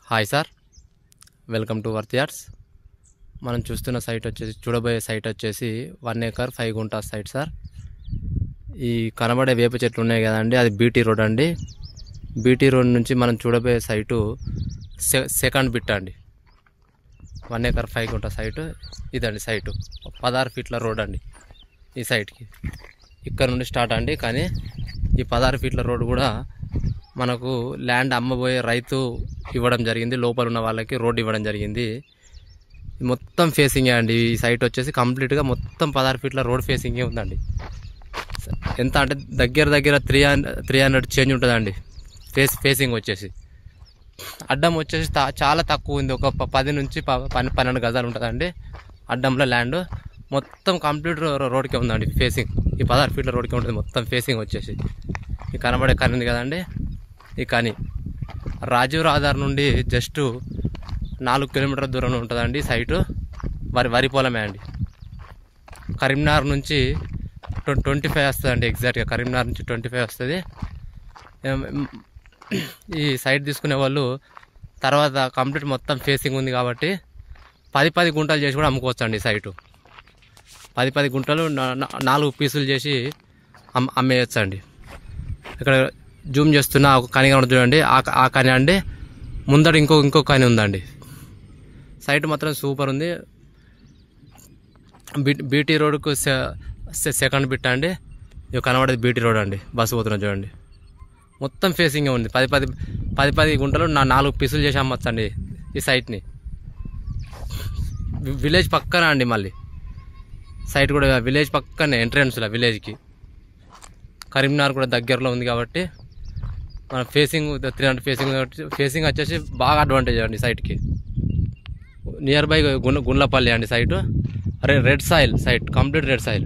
Hi sir, welcome to worth yards. మనం చూడబోయే site వచ్చేసి 1 ఎకర్ 5 గుంటా సైట్ సార్. ఈ కనబడే వేప చెట్లు ఉన్నాయి కదండి, అది బీటీ రోడ్ అండి. బీటీ రోడ్ నుంచి మనం చూడబోయే సైటు సెకండ్ బిట్ అండి. 1 ఎకర్ 5 గుంటా సైటు ఇదండి. సైటు 16 ఫీట్ల రోడ్ అండి. ఈ సైట్కి ఇక్కడ నుండి స్టార్ట్ అండి. కానీ ఈ 16 ఫీట్ల రోడ్ కూడా మనకు ల్యాండ్ అమ్మబోయే రైతు ఇవ్వడం జరిగింది. లోపల ఉన్న వాళ్ళకి రోడ్ ఇవ్వడం జరిగింది. మొత్తం ఫేసింగే అండి. ఈ సైట్ వచ్చేసి కంప్లీట్గా మొత్తం 16 ఫీట్ల రోడ్ ఫేసింగే ఉందండి. ఎంత అంటే దగ్గర 300 చేంజ్ ఉంటుందండి. ఫేసింగ్ వచ్చేసి అడ్డం వచ్చేసి చాలా తక్కువ ఉంది. ఒక 10 నుంచి 12 గజాలు ఉంటుందండి అడ్డంలో ల్యాండ్. మొత్తం కంప్లీట్ రోడ్కే ఉందండి ఫేసింగ్. ఈ 16 ఫీట్ల రోడ్కే ఉంటుంది మొత్తం ఫేసింగ్ వచ్చేసి. ఈ కనబడే కని ఉంది కదండి, ఈ కని రాజీవ్ రహదారి నుండి జస్ట్ 4 కిలోమీటర్ల దూరంలో ఉంటుందండి సైటు. వరి పొలమే అండి. కరీంనగర్ నుంచి 25 వస్తుందండి. ఎగ్జాక్ట్గా కరీంనగర్ నుంచి 25 వస్తుంది. ఈ సైట్ తీసుకునే వాళ్ళు తర్వాత కంప్లీట్ మొత్తం ఫేసింగ్ ఉంది కాబట్టి 10 గుంటలు చేసి కూడా అమ్ముకోవచ్చు అండి. సైటు 10 గుంటలు 4 పీసులు చేసి అమ్మేయచ్చు అండి. ఇక్కడ జూమ్ చేస్తున్న ఒక కని కనబడుతుంది చూడండి, ఆ కని అండి. ముందర ఇంకో కని ఉందండి. సైట్ మాత్రం సూపర్ ఉంది. బీటీ రోడ్కు సెకండ్ బిట్ అండి. ఇవి కనబడేది బీటీ రోడ్ అండి. బస్సు పోతున్నా చూడండి, మొత్తం ఫేసింగే ఉంది. 10 గుంటలు 4 పీసులు చేసి అమ్మచ్చు అండి ఈ సైట్ని. విలేజ్ పక్కన అండి. మళ్ళీ సైట్ కూడా విలేజ్ పక్కనే, ఎంట్రన్స్లో విలేజ్కి. కరీంనగర్ కూడా దగ్గరలో ఉంది కాబట్టి మన ఫేసింగ్ 300 ఫేసింగ్ వచ్చేసి బాగా అడ్వాంటేజ్ అండి సైట్కి. నియర్ బై గుండ్లపల్లి అండి site. Red soil site, complete red soil.